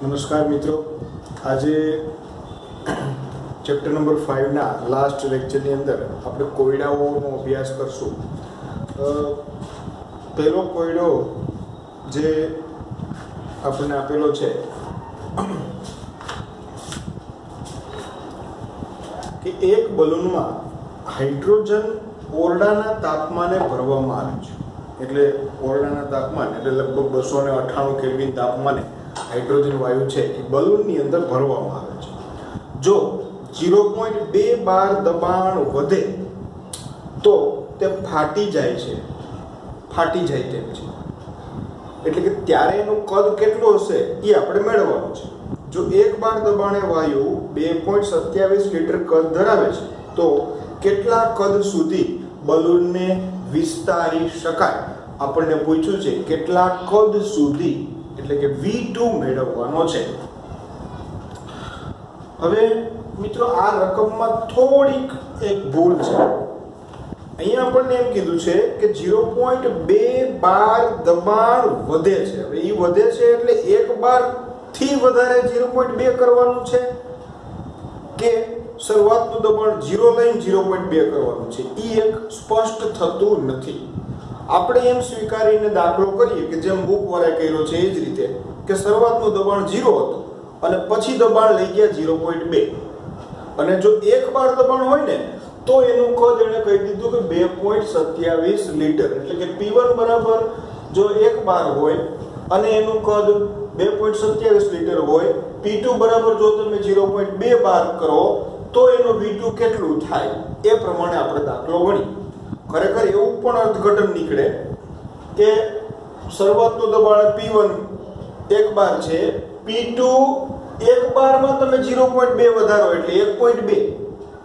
નમસ્કાર મિત્રો, આજે ચેપ્ટર નંબર 5 ના લાસ્ટ લેક્ચરની અંદર આપણે કોયડાઓનો અભ્યાસ કરશું. પહેલો કોયડો જે આપણને આપેલો છે કે એક બલૂનમાં હાઇડ્રોજન ઓરડાના તાપમાને ભરવામાં આવે છે. એટલે ઓરડાના તાપમાન એટલે લગભગ 298 કેલ્વિન તાપમાને હાઇડ્રોજન વાયુ છે એ બલૂનની અંદર ભરવામાં આવે છે. જો 0.2 બાર દબાણ વધે તો તે ફાટી જાય તેમ છે. એટલે કે ત્યારે એનું કદ કેટલું હશે એ આપણે મેળવવાનું છે. જો 1 બાર દબાણે વાયુ 2.27 લીટર કદ ધરાવે છે તો કેટલા કદ સુધી બલૂનને વિસ્તારી શકાય? આપણને પૂછ્યું છે કેટલા કદ સુધી, એટલે કે V2 મેળવવાનો છે. હવે મિત્રો આ રકમમાં થોડીક એક ભૂલ છે. અહીંયા આપણને એમ કીધું છે કે 0.2 બાર દબાણ વધે છે. હવે એ વધે છે એટલે 1 બાર થી વધારે 0.2 કરવાનું છે કે શરૂઆતનું દબાણ 0 લઈને 0.2 કરવાનું છે, એ એક સ્પષ્ટ થતું નથી. આપણે એમ સ્વીકારીને દાખલો કરીએ કે જેમ બુક વાળાએ કર્યો છે એ જ રીતે કે શરૂઆતનું દબાણ 0 હતું અને પછી દબાણ લઈ ગયા 0.2, અને જો 1 બાર દબાણ હોય ને તો એનું કદ એને કહી દીધું કે 2.27 લીટર. એટલે કે P1 બરાબર જો 1 બાર હોય અને એનું કદ 2.27 લીટર હોય, P2 બરાબર જો તમે 0.2 બાર કરો તો એનું V2 કેટલું થાય એ પ્રમાણે આપણે દાખલો ગણીએ. ખરેખર એવું પણ અર્થઘટન નીકળે કે શરૂઆતનું દબાણ P1 1 બાર છે, P2 1 બારમાં તમે 0.2 વધારો એટલે 1.2.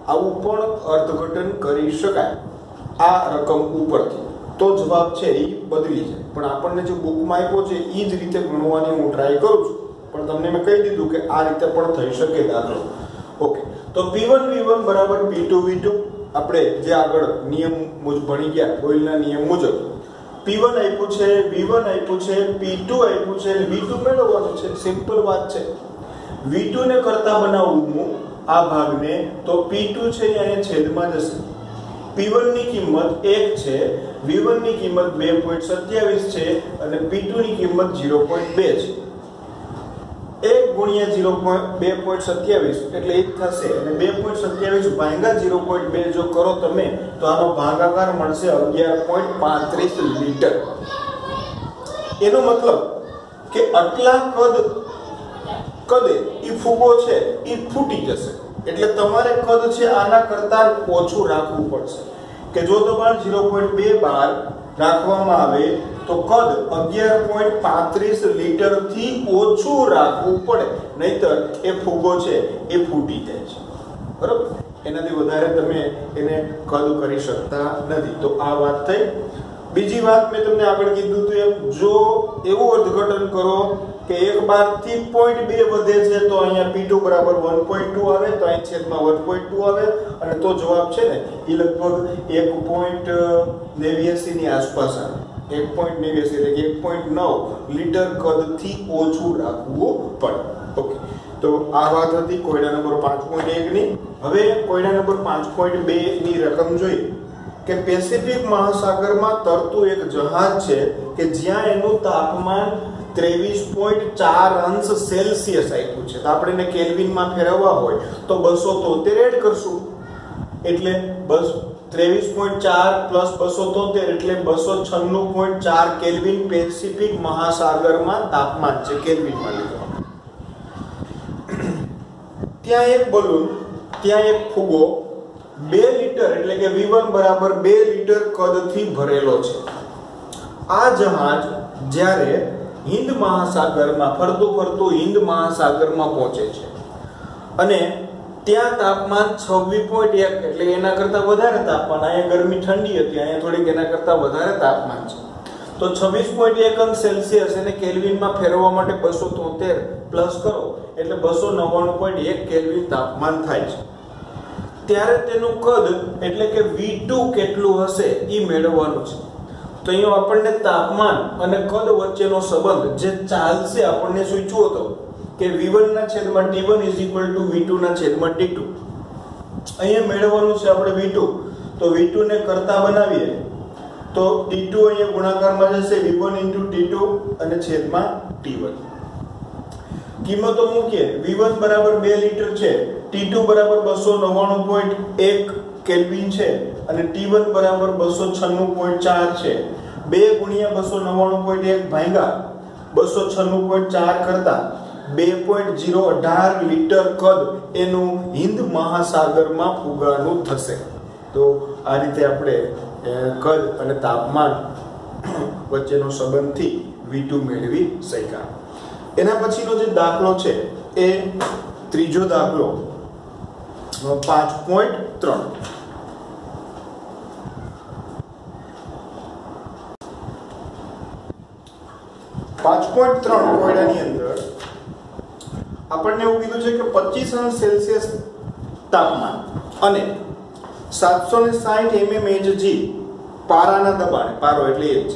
આવું પણ અર્થઘટન કરી શકાય આ રકમ ઉપરથી. તો જવાબ છે એ બદલી જાય. પણ આપણને જે બુકમાં આપ્યો છે એ જ રીતે ગણવાની હું ટ્રાય કરું છું, પણ તમને મેં કહી દીધું કે આ રીતે પણ થઈ શકે દાખલો. ઓકે, તો P1 V1 બરાબર P2 V2. આપણે જે આગળ નિયમ મુજબ ભણી ગયા બોયલના નિયમ મુજબ P1 આપ્યું છે, V1 આપ્યું છે, P2 આપ્યું છે, V2 મેળવવાનું છે. સિમ્પલ વાત છે. V2 ને કરતા બનાવવું આ ભાગને તો P2 છે અહીંયા છેદમાં જશે. P1 ની કિંમત 1 છે, V1 ની કિંમત 2.27 છે અને P2 ની કિંમત 0.2 છે. 1 ગુણ્યા 2.27 એટલે 1 થશે અને 2.27 ભાગ્યા 0.2 જો કરો તમે તો આનો ભાગાકાર મળશે 11.35 લીટર. એનો મતલબ કે આટલા કદે ઈ ફૂગો છે ઈ ફૂટી જશે. એટલે તમારે કદ છે આના કરતા ઓછું રાખવું પડશે. કે જો દબાણ 0.2 બાર રાખવામાં આવે તો કદ 11.35 લીટર થી ઓછું રાખવું પડે, નહીતર એ ફૂગો છે એ ફૂટી જાય છે. બરોબર? એનાથી વધારે તમે એને કદ કરી શકતા નથી. તો આ વાત થઈ. બીજી વાત મેં તમને આગળ કીધું તો એમ, જો એવું અર્થઘટન કરો કે 1 બાર થી 0.2 વધે છે તો અહીંયા P2 બરાબર 1.2 આવે, તો અહીં છેદમાં 1.2 આવે અને તો જવાબ છે ને એ લગભગ 1.89 ની આસપાસ આવે. 1.89 એટલે કે 1.9 લીટર કદથી ઓછું રાખવું પડે. ઓકે, તો આ વાત હતી કોયડા નંબર 5.1 ની. હવે કોયડા નંબર 5.2 ની રકમ જોઈએ કે પેસિફિક મહાસાગરમાં તરતું એક જહાજ છે કે જ્યાં એનું તાપમાન 23.4 અંશ સેલ્સિયસ આપ્યું છે. તો આપણે એને કેલ્વિનમાં ફેરવવા હોય તો 273 એડ કરશું એટલે બસ 23.4 પ્લસ 273 એટલે 296.4 કેલ્વિન પેસિફિક મહાસાગરમાં તાપમાન છે કેલ્વિનમાં લીધું. ત્યાં એક બલૂન, ત્યાં એક ફુગો 2 લીટર એટલે કે V1 બરાબર 2 લીટર કદથી ભરેલો છે. આ જહાજ જ્યારે હિન્દ મહાસાગરમાં ફરતું હિન્દ મહાસાગરમાં પહોંચે છે અને ત્યાં તાપમાન 26.1 એટલે એના કરતા વધારે તાપમાન, અહીંયા ગરમી ઠંડી હતી, અહીંયા થોડીક એના કરતા વધારે તાપમાન છે. તો 26.1 અંશ સેલ્સિયસ એને કેલ્વિનમાં ફેરવવા માટે 273 પ્લસ કરો એટલે 299.1 કેલ્વિન તાપમાન થાય છે. ત્યારે તેનું કદ એટલે કે V2 કેટલું હશે એ મેળવવાનું છે. તો અહીંયા આપણને તાપમાન અને કદ વચ્ચેનો સંબંધ જે ચાલશે આપણને સૂચવો હતો કે V1 ના છેદમાં T1 V2 ના છેદમાં T2. અહીંયા મેળવવાનું છે આપણે V2, તો V2 ને કરતા બનાવીએ તો T2 અહીંયા ગુણાકારમાં જશે V1 T2 અને છેદમાં T1. કિંમતો મૂકીએ. V1 બરાબર 2 લિટર છે, T2 બરાબર 299.1 કેલ્વિન છે અને T1 બરાબર 296.4 છે. 2 ગુણ્યા 299.1 ભાગ્યા 296.4 કરતા 2.018 લિટર કદ એનું હિન્દ મહાસાગરમાં ફુગાનું થશે. તો આ રીતે આપણે કદ અને તાપમાન વચ્ચેનો સંબંધથી V2 મેળવી શક્યા. એના પછીનો જે દાખલો છે એ ત્રીજો દાખલો 5.3. 5.3 કોયડાની અંદર આપણને એવું કીધું છે કે 25°C તાપમાન અને 760 mmHg પારાના દબાણે, પારો એટલે Hg,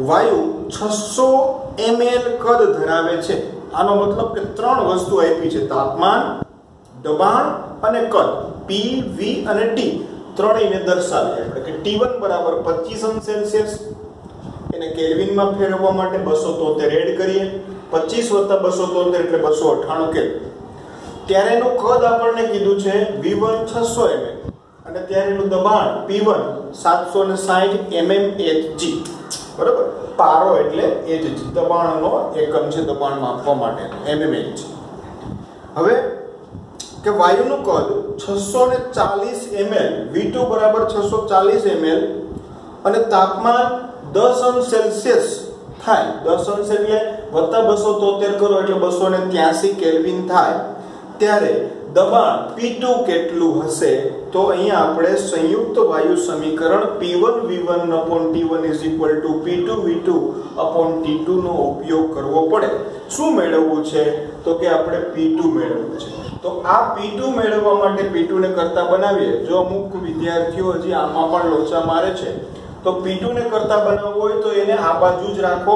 વાયુ 600 ml કદ ધરાવે છે. આનો મતલબ કે ત્રણ વસ્તુ આપી છે: તાપમાન, દબાણ અને કદ. P, V અને T ત્રણેયને દર્શાવીએ આપણે કે T1 બરાબર 25°C, એને કેલ્વિનમાં ફેરવવા માટે 273 એડ કરીએ. 25 + 273 એટલે 298 કેલ્વિન. ત્યારે એનું કદ આપણને કીધું છે V1 600 ml અને ત્યારે એનું દબાણ P1 760 mmHg. બરાબર? પારો એટલે Hg, દબાણનો એકમ છે, દબાણ માપવા માટે mmHg. હવે કે વાયુનું કદ 640 ml, V2 બરાબર 640 ml અને તાપમાન 10°C થાય. 10° એટલે +273 કરો એટલે 283 કેલ્વિન થાય. ત્યારે દબાણ P2 કેટલું હશે? તો અહીંયા આપણે સંયુક્ત વાયુ સમીકરણ P1V1/T1 P2V2/T2 નો ઉપયોગ કરવો પડે. શું મેળવવું છે? તો કે આપણે P2 મેળવવું છે. તો આ P2 મેળવવા માટે P2 ને કરતા બનાવીએ. જો અમુક વિદ્યાર્થીઓ હજી આમાં પણ લોચા મારે છે તો P2 ને કરતા બનાવવો હોય તો એને આ બાજુ જ રાખો.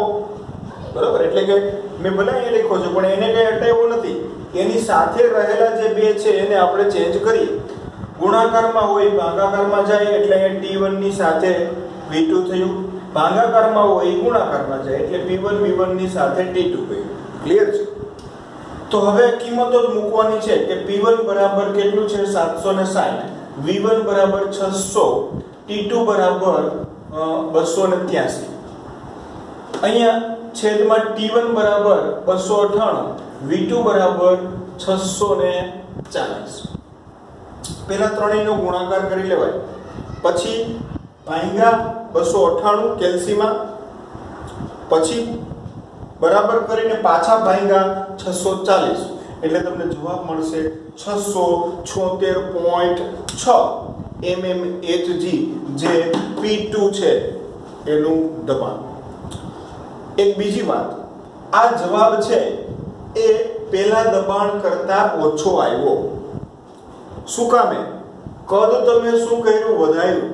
બરાબર? એટલે કે મેં ભલે અહીંયા લખ્યો છે પણ એને કઈ હટાવ્યો નથી. એની સાથે રહેલા જે બે છે એને આપણે ચેન્જ કરીએ. ગુણાકારમાં હોય ભાગાકારમાં જાય એટલે અહીંયા T1 ની સાથે V2 થયું. ભાગાકારમાં હોય ગુણાકારમાં જાય એટલે P1 V1 ની સાથે T2 થયું. ક્લિયર છે? તો હવે કિંમતો જ મૂકવાની છે કે P1 બરાબર કેટલું છે? 760, V1 બરાબર 600, T2 બરાબર 283. અહીંયા છેદમાં T1 બરાબર 298, V2 બરાબર 640. પહેલા ત્રણેયનો ગુણાકાર કરી લેવાય, પછી ભાગ્યા 298 કેલ્સીમાં, પછી બરાબર કરીને પાછા ભાગ્યા 640 એટલે તમને જવાબ મળશે 676.6 mmHg, જે P2 છે એનું દબાણ. એક બીજી વાત, આ જવાબ છે એ પહેલા દબાણ કરતા ઓછો આવ્યો. શું કામે? કદ તમે શું કર્યું? વધાર્યું.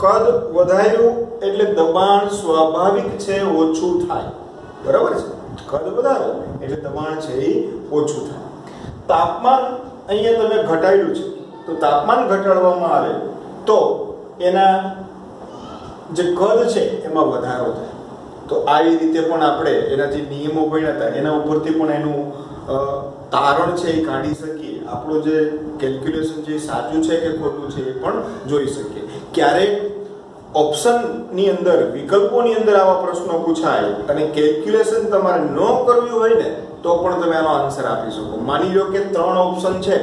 કદ વધાર્યું એટલે દબાણ સ્વાભાવિક છે ઓછું થાય. બરાબર છે? કદ વધારો એટલે દબાણ છે એ ઓછું થાય. તાપમાન અહીંયા તમે ઘટાડ્યું છે તો તાપમાન ઘટાડવામાં આવે તો એના જે કદ છે એમાં વધારો થાય. તો આવી રીતે પણ આપણે એના જે નિયમો ભણ્યા હતા એના ઉપરથી પણ એનું તારણ છે એ કાઢી શકીએ. આપણું જે કેલ્ક્યુલેશન છે સાચું છે કે ખોટું છે એ પણ જોઈ શકીએ. ક્યારેક ઓપ્શનની અંદર, વિકલ્પોની અંદર આવા પ્રશ્નો પૂછાય અને કેલ્ક્યુલેશન તમારે ન કરવું હોય ને તો પણ તમે આનો આન્સર આપી શકો. માની લો કે 3 ઓપ્શન છે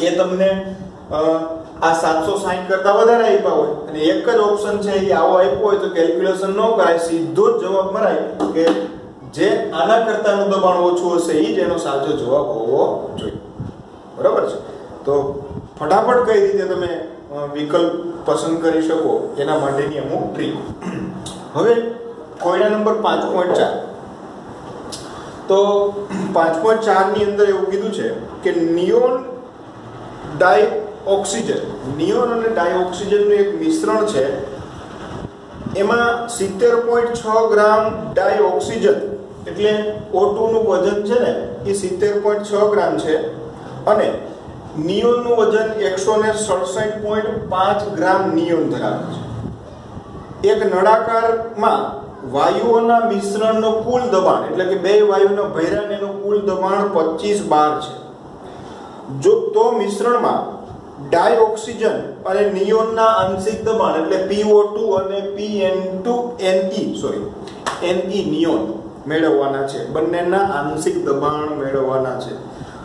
એ તમને આ 760 કરતા વધારે આપ્યા હોય અને એક જ ઓપ્શન છે એ આવો આપ્યો હોય તો કેલ્ક્યુલેશન ન કરાય, સીધો જ જવાબ મરાય કે જે આના કરતાનું દબાણ ઓછું હશે એ જ એનો સાચો જવાબ હોવો જોઈએ. બરાબર છે? તો ફટાફટ કઈ રીતે તમે વિકલ્પ પસંદ કરી શકો એના માટેની અમુક ટ્રીક. હવે કોયડા નંબર 5.4. તો 5.4 ની અંદર એવું કીધું છે કે નિયોન ડાયઓક્સિજન, નિયોન અને ડાયઓક્સિજનનું એક મિશ્રણ છે. એમાં 70.6 ગ્રામ ડાયઓક્સિજન એટલે O2 નું વજન છે ને એ 70.6 ગ્રામ છે અને નિયોન નું વજન 167.5 ગ્રામ નિયોન ધરાવે છે। એક નળાકારમાં વાયુઓના મિશ્રણનો કુલ દબાણ એટલે કે બે વાયુના ભૈરાનેનું કુલ દબાણ 25 બાર છે। જો તો મિશ્રણમાં ડાયઓક્સિજન અને નિયોનના આંશિક દબાણ એટલે PO2 અને Ne નિયોન મેળવવાના છે। બંનેના આંશિક દબાણ મેળવવાના છે।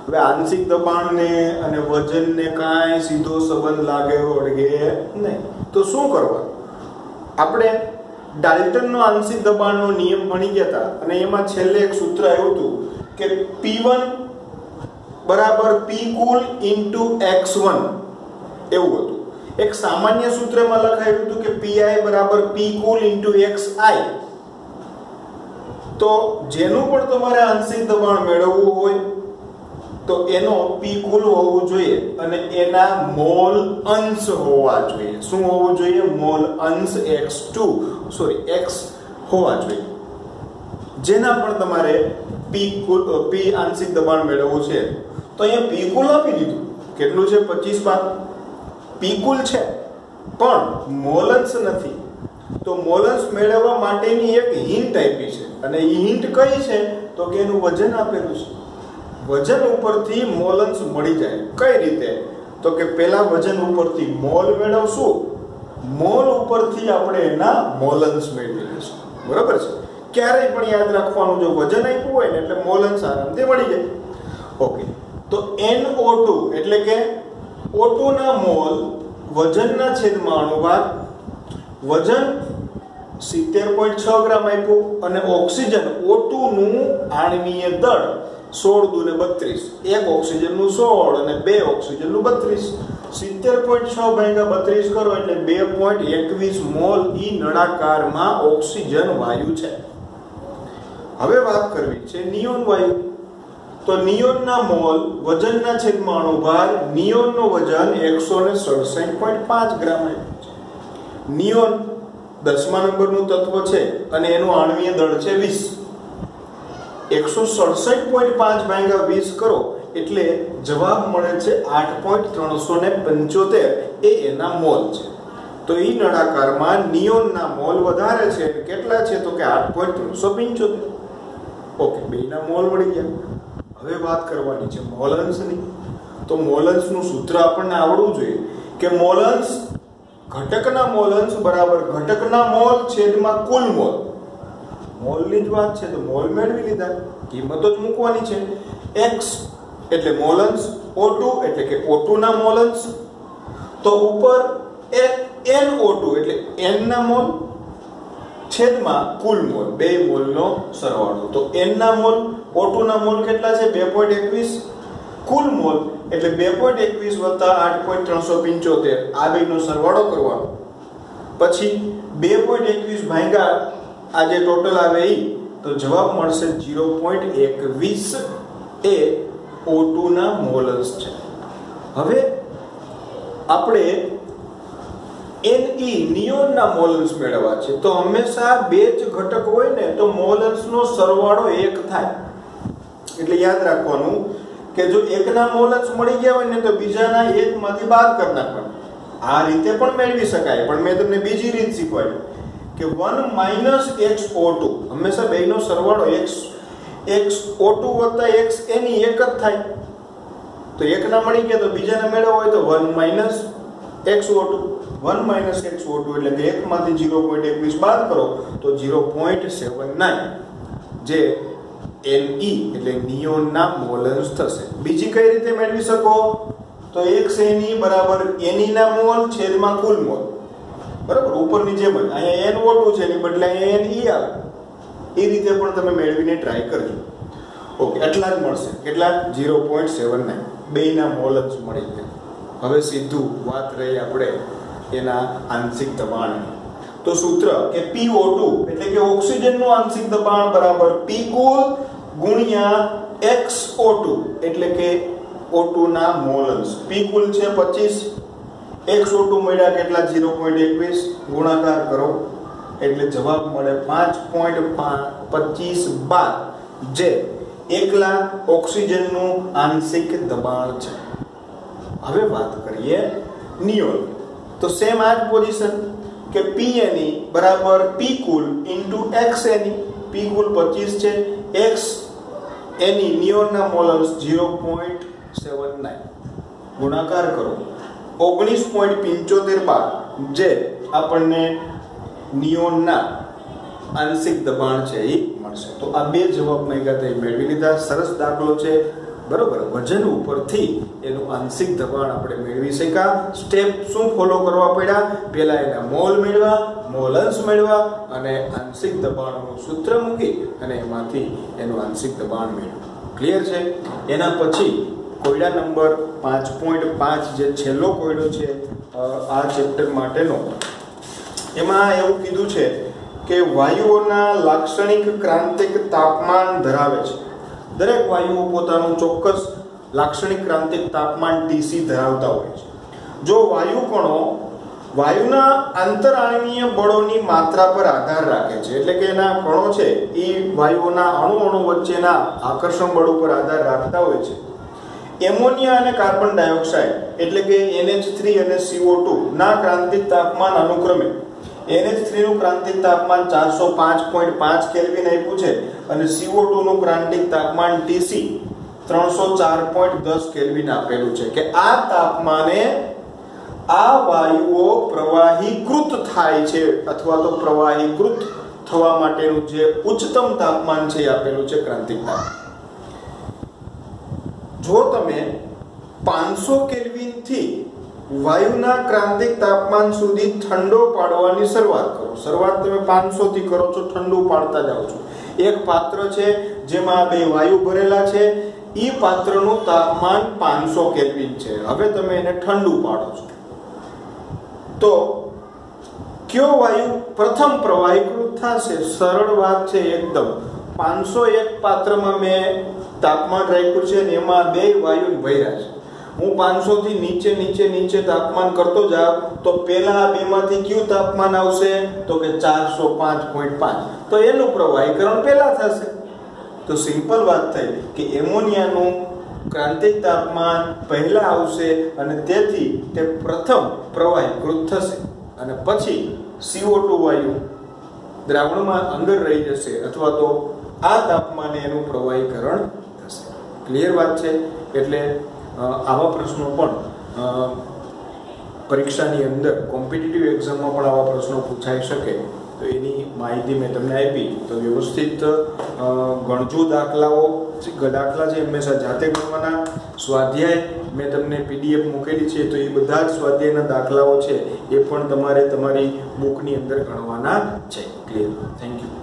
હવે આંશિક દબાણને અને વજનને કાંઈ સીધો સંબંધ લાગ્યો વળગે નહીં, તો શું કરવાનું? આપણે ડાલ્ટનનો આંશિક દબાણનો નિયમ ભણી ગયા હતા અને એમાં છેલ્લે એક સૂત્ર આવ્યું હતું કે P1 બરાબર P કુલ ઇન્ટુ X1 એવું હતું। એક સામાન્ય સૂત્રમાં લખાયું હતું કે Pi બરાબર P કુલ ઇન્ટુ Xi। તો જેનું પણ તમારે આંશિક દબાણ મેળવવું હોય તો એનો P કુલ હોવું જોઈએ અને એના મોલ અંશ હોવા જોઈએ। શું હોવું જોઈએ? મોલ અંશ X હોવા જોઈએ। જેના પણ તમારે P આંશિક દબાણ મેળવવું છે તો અહીંયા P કુલ આપી દીધું, કેટલું છે? 25 બાર। P કુલ છે પણ મોલ અંશ નથી, તો મોલ અંશ મેળવવા માટેની એક હિન્ટ આપી છે અને એ હિન્ટ કઈ છે? તો કે એનું વજન આપેલું છે। વજન ઉપરથી મોલ અંશ મળી જાય। કઈ રીતે? તો કે પહેલા વજન ઉપરથી મોલ મેળવશું, મોલ ઉપરથી આપણે એના મોલ અંશ મેળવી લઈશું। બરાબર છે? ક્યારેય પણ યાદ રાખવાનું, જો વજન આપ્યું હોય ને એટલે મોલ અંશ આરામથી મળી જાય। ઓકે, તો NO2 એટલે કે O2 ના મોલ વજનના છેદમાં અણુભાર, વજન 70.6 ગ્રામ આપ્યું અને ઓક્સિજન O2 નું આણ્વીય દળ 16 દુને 32, એક ઓક્સિજનનું 16 અને બે ઓક્સિજનનું 32, 70.6 ભાગ્યા 32 કરો એટલે 2.21 મોલ ઈ નળાકારમાં ઓક્સિજન વાયુ છે। હવે વાત કરવી છે નિયોન વાયુ। તો નિયોનના મોલ વજનના છેદમાં અણુભાર, નિયોનનું વજન 167.5 ગ્રામ આપ્યું છે। નિયોન 10મા નંબરનું તત્વ છે અને એનું આણ્વીય દળ છે 20। 167.5 ભાગ્યા 20 કરો એટલે જવાબ મળે છે 8.375 એ એના મોલ છે। તો ઈ નળાકારમાં નિયોનના મોલ વધારે છે, કેટલા છે? તો કે 8.375। ઓકે, બેના મોલ મળી ગયા। હવે વાત કરવાની છે મોલ અંશની। તો મોલ અંશનું સૂત્ર આપણને આવડવું જોઈએ કે મોલ અંશ ઘટકના મોલ અંશ બરાબર ઘટકના મોલ છેદમાં કુલ મોલ। મોલની જ વાત છે તો મોલ મેળવી લીધા, કિંમતો જ મૂકવાની છે। X એટલે મોલ અંશ, O2 એટલે કે O2 ના મોલ અંશ, તો ઉપર NO2 એટલે N ના મોલ છેદમાં કુલ મોલ, બે મોલનો સરવાળો। તો N ના મોલ, O2 ના મોલ કેટલા છે? 2.21, કુલ મોલ એટલે 2.21 વત્તા 8.375, આ બેનો સરવાળો કરવાનો, પછી 2.21 ભાગ્યા આ જે ટોટલ આવે ઈ, તો જવાબ મળશે 0.21 એ O2 ના મોલ અંશ છે। હવે આપણે Ne નિયોનના મોલ અંશ મેળવવા છે તો હંમેશા બે જ ઘટક હોય ને તો મોલ અંશનો સરવાળો 1 થાય। એટલે યાદ રાખવાનું કે જો એકના મોલ અંશ મળી ગયા હોય ને તો બીજાના એકમાંથી બાદ કરી નાખવાનું। આ રીતે પણ મેળવી શકાય, પણ મેં તમને બીજી રીત શીખવાડી કે 1 XO2 હંમેશા બેનો સરવાળો XO2 વત્તા XNE એક જ થાય। તો એકના મળી ગયા તો બીજાના મેળવવા હોય તો 1 XO2 એટલે કે એકમાંથી 0.21 બાદ કરો તો 0.79 જે Ne એટલે નિયોનના મોલ અંશ થશે। બીજી કઈ રીતે મેળવી શકો? તો XNE બરાબર Ne ના મોલ છેદમાં કુલ મોલ। બરાબર, ઉપરની જેમ જ અહીંયા NO2 છે એની બદલે અહીંયા Ne આવે, એ રીતે પણ તમે મેળવીને ટ્રાય કરજો। ઓકે, એટલા જ મળશે। કેટલા? 0.79, બેના મોલ અંશ મળી ગયા। હવે સીધું વાત રહી આપણે એના આંશિક દબાણની। તો સૂત્ર કે PO2 એટલે કે ઓક્સિજનનું આંશિક દબાણ બરાબર P કુલ ગુણ્યા XO2 એટલે કે O2 ના મોલ અંશ। P કુલ છે 25, XO2 મળ્યા કેટલા? 0.21, ગુણાકાર કરો એટલે જવાબ મળે 5.25 બાર, જે એકલા ઓક્સિજનનું આંશિક દબાણ છે. હવે વાત કરીએ નિયોન. તો સેમ આ જ પોઝિશન કે PNE બરાબર P કુલ ઇન્ટુ XNE. P કુલ 25 છે, XNE નિયોનના મોલસ 0.79, ગુણાકાર કરો 19.75 બાર, જે આપણને નિયોનના આંશિક દબાણ છે એ મળશે. તો આ બે જવાબ મેળવી લીધા. સરસ દાખલો છે, બરોબર. વજન ઉપરથી એનું આંશિક દબાણ આપણે મેળવી શક્યા. સ્ટેપ શું ફોલો કરવા પડ્યા? પહેલા એના મોલ મેળવા, મોલ અંશ મેળવા અને આંશિક દબાણનું સૂત્ર મૂકી અને એમાંથી એનું આંશિક દબાણ મેળવ્યું. ક્લિયર છે? એના પછી કોયડા નંબર 5.5 જે છેલ્લો કોયડો છે આ ચેપ્ટર માટેનો, એમાં એવું કીધું છે કે વાયુઓના લાક્ષણિક ક્રાંતિક તાપમાન ધરાવે છે. દરેક વાયુઓ પોતાનું ચોક્કસ લાક્ષણિક ક્રાંતિક તાપમાન TC ધરાવતા હોય છે. જો વાયુ કણો વાયુના આંતરાણવીય બળોની માત્રા પર આધાર રાખે છે, એટલે કે એના કણો છે એ વાયુઓના અણુ વચ્ચેના આકર્ષણ બળ ઉપર આધાર રાખતા હોય છે. એમોનિયા અને કાર્બન ડાયોક્સાઇડ એટલે કે NH3 અને CO2 ના ક્રાંતિક તાપમાન અનુક્રમે NH3 નું ક્રાંતિક તાપમાન 405.5 કેલ્વિન આપ્યું છે અને CO2 નું ક્રાંતિક તાપમાન TC 304.10 કેલ્વિન આપેલું છે કે આ તાપમાને આ વાયુઓ પ્રવાહીકૃત થાય છે અથવા તો પ્રવાહીકૃત થવા માટેનું જે ઉચ્ચતમ તાપમાન છે એ આપેલું છે ક્રાંતિક તાપમાન. જો તમે 500 કેલ્વિન થી વાયુના ક્રાંતિક તાપમાન સુધી ઠંડો પાડવાની શરૂઆત કરો. શરૂઆત તમે 500 થી કરો છો, ઠંડુ પાડતા જાઓ છો. એક પાત્ર છે જેમાં બે વાયુ ભરેલા છે, ઈ પાત્રનું તાપમાન 500 કેલ્વિન છે. હવે તમે એને ઠંડુ પાડો છો તો કયો વાયુ પ્રથમ પ્રવાહીકૃત થશે? સરળ વાત છે એકદમ. 501 પાત્રમાં મેં તાપમાન રાખ્યું છે અને એમાં બે વાયુ ભર્યા છે. હું 500 થી નીચે તાપમાન કરતો જાઉં તો પહેલા આ બેમાંથી કયું તાપમાન આવશે? તો કે 405.5. તો એનું પ્રવાહીકરણ પહેલા થશે. તો સિમ્પલ વાત થઈ કે એમોનિયાનું ક્રાંતિક તાપમાન પહેલા આવશે અને તેથી તે પ્રથમ પ્રવાહીકૃત થશે અને પછી CO2 વાયુ દ્રાવણમાં અંદર રહી જશે અથવા તો આ તાપમાને એનું પ્રવાહીકરણ થશે. ક્લિયર વાત છે? એટલે આવા પ્રશ્નો પણ પરીક્ષાની અંદર કોમ્પિટિટિવ એક્ઝામમાં પણ આવા પ્રશ્નો પૂછાઈ શકે. તો એની માહિતી મેં તમને આપી. તો વ્યવસ્થિત ગણજો. દાખલા છે હંમેશા જાતે ગણવાના. સ્વાધ્યાય મેં તમને PDF મૂકેલી છે, તો એ બધા જ સ્વાધ્યાયના દાખલાઓ છે એ પણ તમારે તમારી બુકની અંદર ગણવાના છે. ક્લિયર? Thank you.